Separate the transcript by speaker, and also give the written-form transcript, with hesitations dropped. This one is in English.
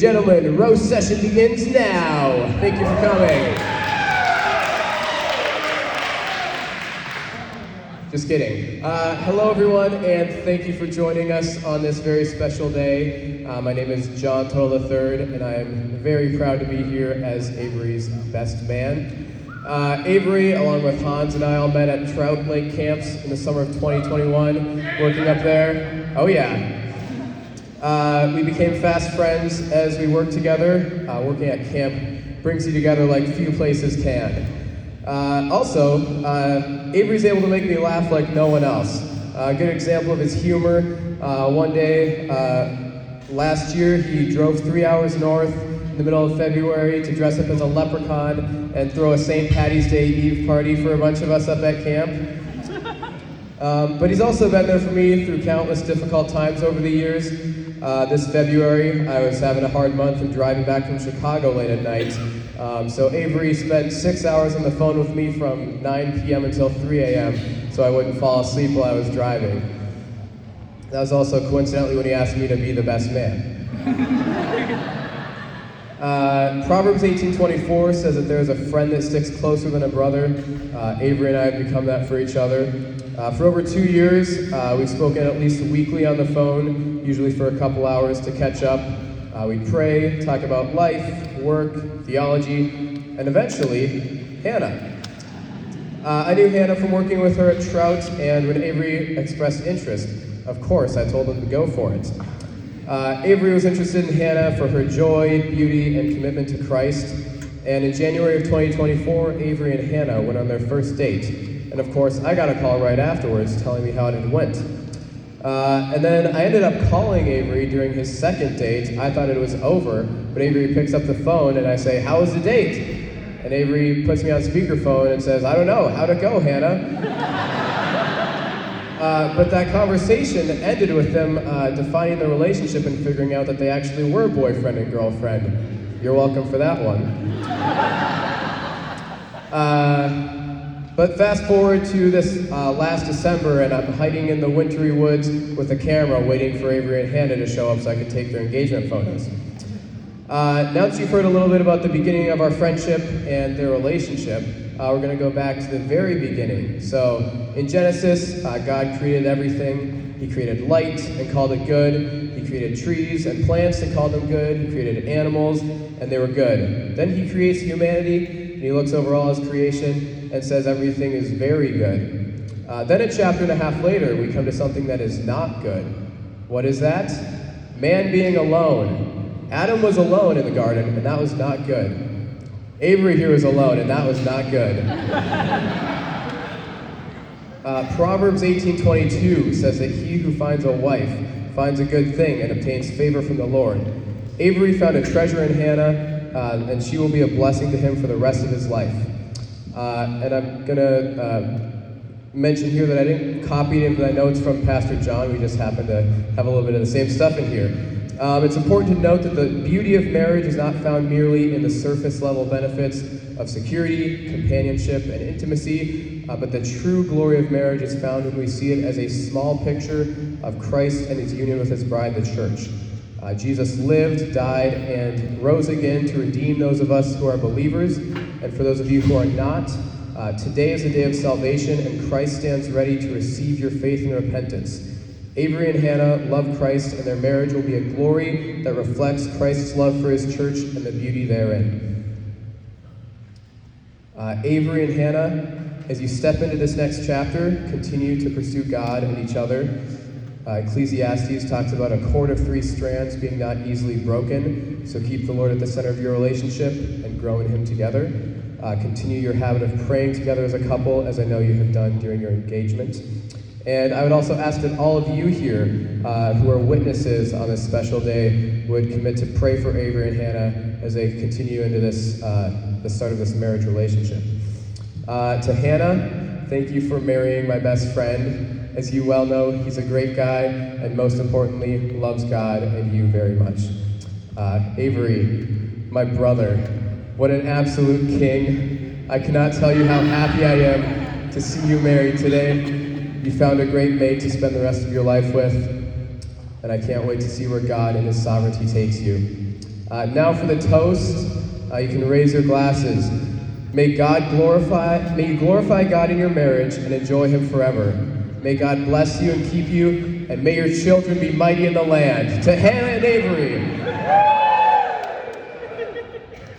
Speaker 1: Gentlemen, roast session begins now. Thank you for coming. Just kidding. Hello everyone, and thank you for joining us on this very special day. My name is John Tuttle III, and I am very proud to be here as Avery's best man. Avery, along with Hans and I, all met at Trout Lake camps in the summer of 2021, working up there. Oh yeah. We became fast friends as we worked together. Working at camp brings you together like few places can. Avery's able to make me laugh like no one else. A good example of his humor, one day last year he drove 3 hours north in the middle of February to dress up as a leprechaun and throw a St. Patty's Day Eve party for a bunch of us up at camp. But he's also been there for me through countless difficult times over the years. This February, I was having a hard month and driving back from Chicago late at night. So Avery spent 6 hours on the phone with me from 9 p.m. until 3 a.m. so I wouldn't fall asleep while I was driving. That was also coincidentally when he asked me to be the best man. Proverbs 18:24 says that there is a friend that sticks closer than a brother. Avery and I have become that for each other. For over 2 years, we've spoken at least weekly on the phone, usually for a couple hours to catch up. We pray, talk about life, work, theology, and eventually, Hannah. I knew Hannah from working with her at Trout, and when Avery expressed interest, of course, I told him to go for it. Avery was interested in Hannah for her joy, beauty, and commitment to Christ. And in January of 2024, Avery and Hannah went on their first date. And of course, I got a call right afterwards telling me how it had went. And then I ended up calling Avery during his second date. I thought it was over, but Avery picks up the phone and I say, "How was the date?" And Avery puts me on speakerphone and says, "I don't know, how'd it go, Hannah?" But that conversation ended with them defining the relationship and figuring out that they actually were boyfriend and girlfriend. You're welcome for that one. But fast forward to this last December, and I'm hiding in the wintry woods with a camera waiting for Avery and Hannah to show up so I could take their engagement photos. Now that you've heard a little bit about the beginning of our friendship and their relationship, we're going to go back to the very beginning. So in Genesis, God created everything. He created light and called it good. He created trees and plants and called them good. He created animals and they were good. Then he creates humanity and he looks over all his creation and says everything is very good. Then a chapter and a half later, we come to something that is not good. What is that? Man being alone. Adam was alone in the garden, and that was not good. Avery here was alone, and that was not good. Proverbs 18:22 says that he who finds a wife finds a good thing and obtains favor from the Lord. Avery found a treasure in Hannah, and she will be a blessing to him for the rest of his life. And I'm going to mention here that I didn't copy any of the notes from Pastor John. We just happen to have a little bit of the same stuff in here. It's important to note that the beauty of marriage is not found merely in the surface level benefits of security, companionship, and intimacy, but the true glory of marriage is found when we see it as a small picture of Christ and his union with his bride, the church. Jesus lived, died, and rose again to redeem those of us who are believers. And for those of you who are not, today is the day of salvation, and Christ stands ready to receive your faith and repentance. Avery and Hannah love Christ, and their marriage will be a glory that reflects Christ's love for his church and the beauty therein. Avery and Hannah, as you step into this next chapter, continue to pursue God and each other. Ecclesiastes talks about a cord of 3 strands being not easily broken, so keep the Lord at the center of your relationship and grow in him together. Continue your habit of praying together as a couple, as I know you have done during your engagement. And I would also ask that all of you here who are witnesses on this special day would commit to pray for Avery and Hannah as they continue into this, the start of this marriage relationship. To Hannah, thank you for marrying my best friend. As you well know, he's a great guy, and most importantly, loves God and you very much. Avery, my brother, what an absolute king. I cannot tell you how happy I am to see you married today. You found a great mate to spend the rest of your life with, and I can't wait to see where God and his sovereignty takes you. Now for the toast, you can raise your glasses. May you glorify God in your marriage and enjoy Him forever. May God bless you and keep you, and may your children be mighty in the land. To Hannah and Avery.